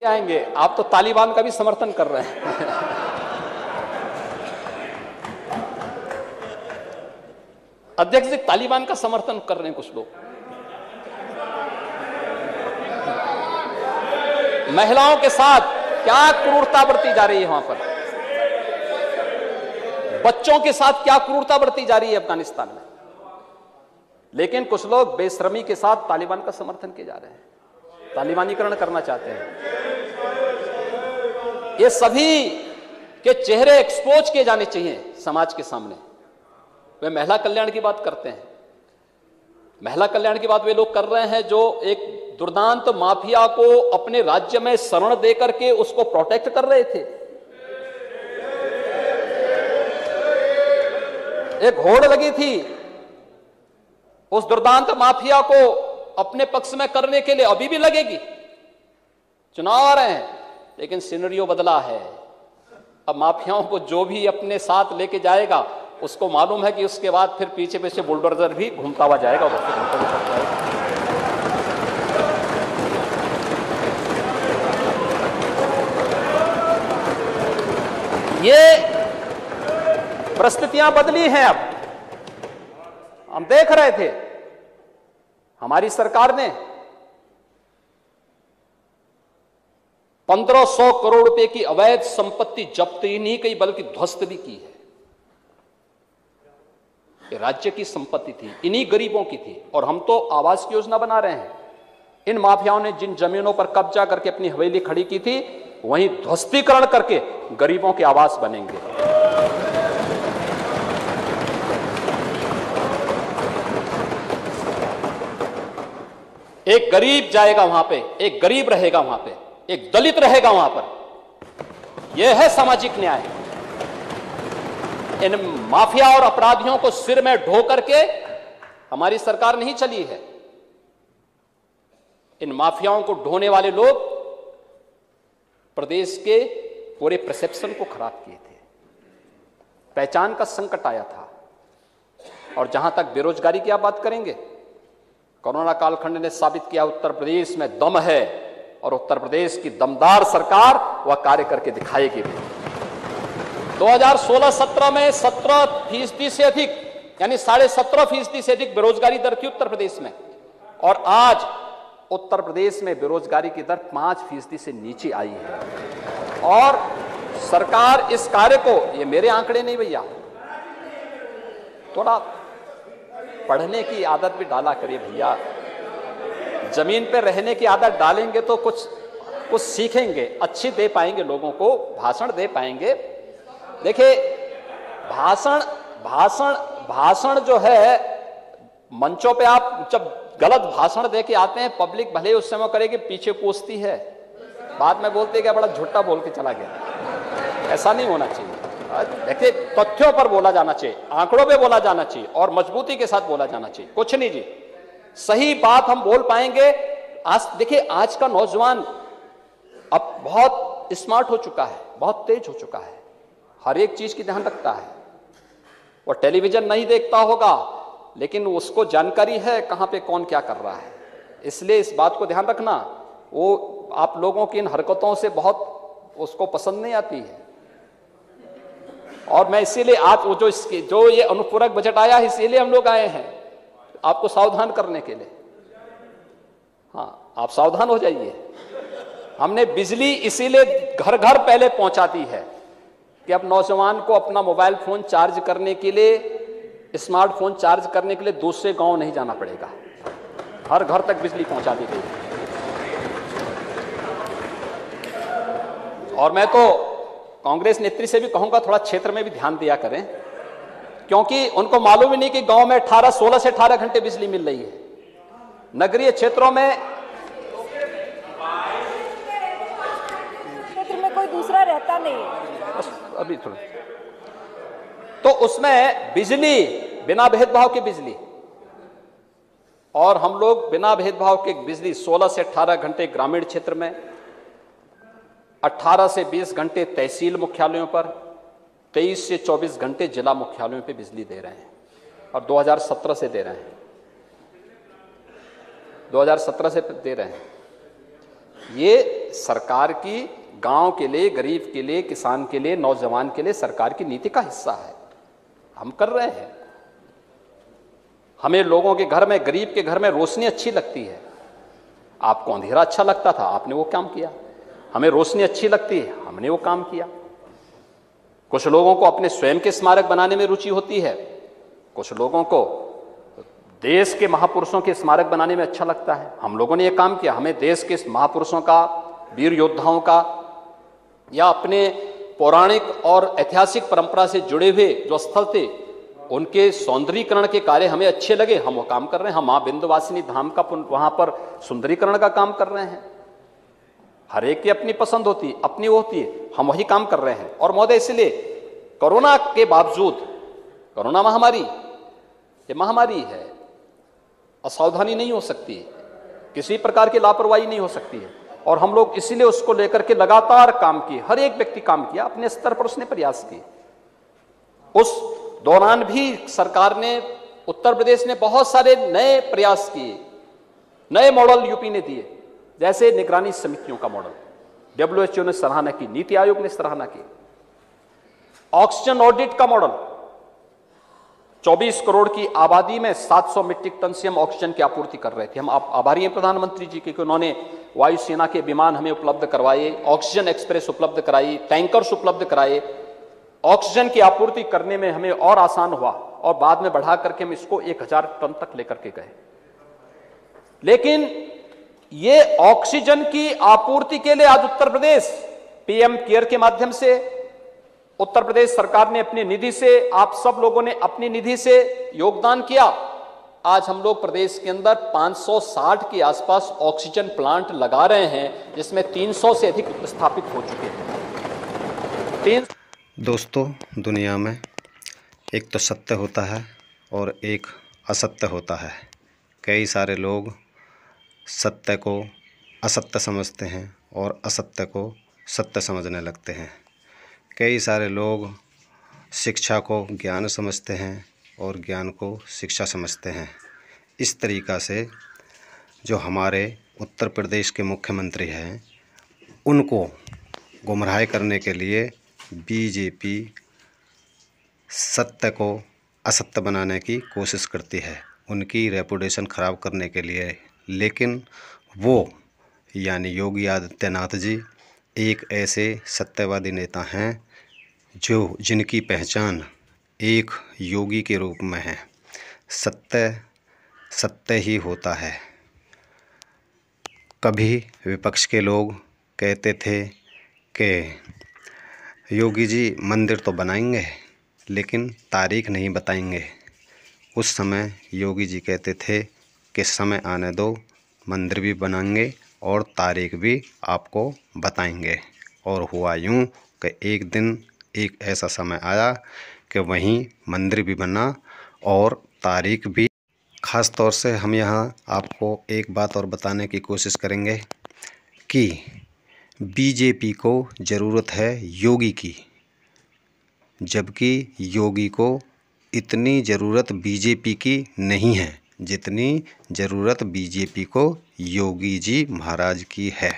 आएंगे। आप तो तालिबान का भी समर्थन कर रहे हैं। अध्यक्ष जी, तालिबान का समर्थन कर रहे हैं कुछ लोग। महिलाओं के साथ क्या क्रूरता बरती जा रही है वहां पर, बच्चों के साथ क्या क्रूरता बरती जा रही है अफगानिस्तान में। लेकिन कुछ लोग बेशर्मी के साथ तालिबान का समर्थन किए जा रहे हैं, तालिबानीकरण करना चाहते हैं। ये सभी के चेहरे एक्सपोज किए जाने चाहिए समाज के सामने। वे महिला कल्याण की बात करते हैं, महिला कल्याण की बात वे लोग कर रहे हैं जो एक दुर्दांत माफिया को अपने राज्य में शरण देकर के उसको प्रोटेक्ट कर रहे थे। एक होड़ लगी थी उस दुर्दांत माफिया को अपने पक्ष में करने के लिए, अभी भी लगेगी। चुनाव आ रहे हैं लेकिन सिनेरियो बदला है। अब माफियाओं को जो भी अपने साथ लेके जाएगा उसको मालूम है कि उसके बाद फिर पीछे पीछे बुलडोजर भी घूमता हुआ जाएगा। ये परिस्थितियां बदली हैं। अब हम देख रहे थे हमारी सरकार ने 1500 करोड़ रुपए की अवैध संपत्ति जब्त ही नहीं की बल्कि ध्वस्त भी की है। ये राज्य की संपत्ति थी, इन्हीं गरीबों की थी। और हम तो आवास की योजना बना रहे हैं। इन माफियाओं ने जिन जमीनों पर कब्जा करके अपनी हवेली खड़ी की थी वहीं ध्वस्तीकरण करके गरीबों के आवास बनेंगे। एक गरीब जाएगा वहां पे, एक गरीब रहेगा वहां पे, एक दलित रहेगा वहां पर। यह है सामाजिक न्याय। इन माफिया और अपराधियों को सिर में ढो करके हमारी सरकार नहीं चली है। इन माफियाओं को ढोने वाले लोग प्रदेश के पूरे परसेप्शन को खराब किए थे। पहचान का संकट आया था। और जहां तक बेरोजगारी की आप बात करेंगे, कोरोना कालखंड ने साबित किया उत्तर प्रदेश में दम है और उत्तर प्रदेश की दमदार सरकार वह कार्य करके दिखाएगी भी। 2016-17 में 17% से अधिक, यानी 17.5% से अधिक बेरोजगारी दर थी उत्तर प्रदेश में। और आज उत्तर प्रदेश में बेरोजगारी की दर 5% से नीचे आई है। और सरकार इस कार्य को, ये मेरे आंकड़े नहीं भैया, थोड़ा पढ़ने की आदत भी डाला करिए भैया। जमीन पे रहने की आदत डालेंगे तो कुछ सीखेंगे, अच्छी दे पाएंगे, लोगों को भाषण दे पाएंगे। देखिए भाषण जो है, मंचों पे आप जब गलत भाषण दे के आते हैं, पब्लिक भले उस समय करेगी, पीछे कोसती है, बाद में बोलते हैं कि बड़ा झूठा बोल के चला गया। ऐसा नहीं होना चाहिए। देखिए तथ्यों पर बोला जाना चाहिए, आंकड़ों पे बोला जाना चाहिए और मजबूती के साथ बोला जाना चाहिए। कुछ नहीं जी, सही बात हम बोल पाएंगे। आज देखिए, आज का नौजवान अब बहुत स्मार्ट हो चुका है, बहुत तेज हो चुका है, हर एक चीज की ध्यान रखता है। वो टेलीविजन नहीं देखता होगा लेकिन उसको जानकारी है कहां पे कौन क्या कर रहा है। इसलिए इस बात को ध्यान रखना, वो आप लोगों की इन हरकतों से बहुत उसको पसंद नहीं आती है। और मैं इसीलिए आज वो जो ये अनुपूरक बजट आया है, इसीलिए हम लोग आए हैं आपको सावधान करने के लिए। हाँ, आप सावधान हो जाइए। हमने बिजली इसीलिए घर घर पहले पहुंचा दी है कि अब नौजवान को अपना मोबाइल फोन चार्ज करने के लिए, स्मार्टफोन चार्ज करने के लिए दूसरे गांव नहीं जाना पड़ेगा। हर घर तक बिजली पहुंचा दी गई। और मैं तो कांग्रेस नेत्री से भी कहूंगा थोड़ा क्षेत्र में भी ध्यान दिया करें, क्योंकि उनको मालूम ही नहीं कि गांव में 16 से 18 घंटे बिजली मिल रही है। नगरीय क्षेत्रों में कोई दूसरा रहता नहीं है। अभी थोड़ा तो उसमें बिजली बिना भेदभाव की बिजली, और हम लोग बिना भेदभाव के बिजली 16 से 18 घंटे ग्रामीण क्षेत्र में, 18 से 20 घंटे तहसील मुख्यालयों पर, 23 से 24 घंटे जिला मुख्यालयों पे बिजली दे रहे हैं। और 2017 से दे रहे हैं, 2017 से दे रहे हैं। ये सरकार की, गांव के लिए, गरीब के लिए, किसान के लिए, नौजवान के लिए सरकार की नीति का हिस्सा है। हम कर रहे हैं। हमें लोगों के घर में, गरीब के घर में रोशनी अच्छी लगती है। आपको अंधेरा अच्छा लगता था, आपने वो काम किया। हमें रोशनी अच्छी लगती है, हमने वो काम किया। कुछ लोगों को अपने स्वयं के स्मारक बनाने में रुचि होती है, कुछ लोगों को देश के महापुरुषों के स्मारक बनाने में अच्छा लगता है। हम लोगों ने ये काम किया। हमें देश के महापुरुषों का, वीर योद्धाओं का, या अपने पौराणिक और ऐतिहासिक परंपरा से जुड़े हुए जो स्थल थे, उनके सौंदर्यीकरण के कार्य हमें अच्छे लगे, हम वो काम कर रहे हैं। हम मां विंध्यवासिनी धाम का वहां पर सुंदरीकरण का काम कर रहे हैं। हर एक की अपनी पसंद होती है, अपनी वो होती है, हम वही काम कर रहे हैं। और महोदय, इसलिए कोरोना के बावजूद, कोरोना महामारी, ये महामारी है, असावधानी नहीं हो सकती है, किसी प्रकार की लापरवाही नहीं हो सकती है। और हम लोग इसीलिए उसको लेकर के लगातार काम किए। हर एक व्यक्ति काम किया, अपने स्तर पर उसने प्रयास किए। उस दौरान भी सरकार ने, उत्तर प्रदेश ने बहुत सारे नए प्रयास किए, नए मॉडल यूपी ने दिए। जैसे निगरानी समितियों का मॉडल WHO ने सराहना की, नीति आयोग ने सराहना की। ऑक्सीजन ऑडिट का मॉडल, 24 करोड़ की आबादी में 700 मीट्रिक टन से हम ऑक्सीजन की आपूर्ति कर रहे थे। हम आभारी हैं प्रधानमंत्री जी के कि उन्होंने वायुसेना के विमान हमें उपलब्ध करवाए, ऑक्सीजन एक्सप्रेस उपलब्ध कराई, टैंकर्स उपलब्ध कराए। ऑक्सीजन की आपूर्ति करने में हमें और आसान हुआ, और बाद में बढ़ा करके हम इसको 1000 टन तक लेकर के गए। लेकिन ये ऑक्सीजन की आपूर्ति के लिए आज उत्तर प्रदेश PM केयर के माध्यम से, उत्तर प्रदेश सरकार ने अपनी निधि से, आप सब लोगों ने अपनी निधि से योगदान किया। आज हम लोग प्रदेश के अंदर 560 के आसपास ऑक्सीजन प्लांट लगा रहे हैं, जिसमें 300 से अधिक स्थापित हो चुके हैं। दोस्तों, दुनिया में एक तो सत्य होता है और एक असत्य होता है। कई सारे लोग सत्य को असत्य समझते हैं और असत्य को सत्य समझने लगते हैं। कई सारे लोग शिक्षा को ज्ञान समझते हैं और ज्ञान को शिक्षा समझते हैं। इस तरीक़ा से जो हमारे उत्तर प्रदेश के मुख्यमंत्री हैं, उनको गुमराह करने के लिए BJP सत्य को असत्य बनाने की कोशिश करती है, उनकी रेपुटेशन ख़राब करने के लिए। लेकिन वो यानी योगी आदित्यनाथ जी एक ऐसे सत्यवादी नेता हैं जिनकी पहचान एक योगी के रूप में है। सत्य सत्य ही होता है। कभी विपक्ष के लोग कहते थे कि योगी जी मंदिर तो बनाएंगे लेकिन तारीख नहीं बताएंगे। उस समय योगी जी कहते थे कि समय आने दो, मंदिर भी बनाएंगे और तारीख भी आपको बताएंगे। और हुआ यूँ कि एक दिन एक ऐसा समय आया कि वहीं मंदिर भी बना और तारीख भी। ख़ास तौर से हम यहाँ आपको एक बात और बताने की कोशिश करेंगे कि BJP को ज़रूरत है योगी की, जबकि योगी को इतनी ज़रूरत BJP की नहीं है जितनी ज़रूरत BJP को योगी जी महाराज की है।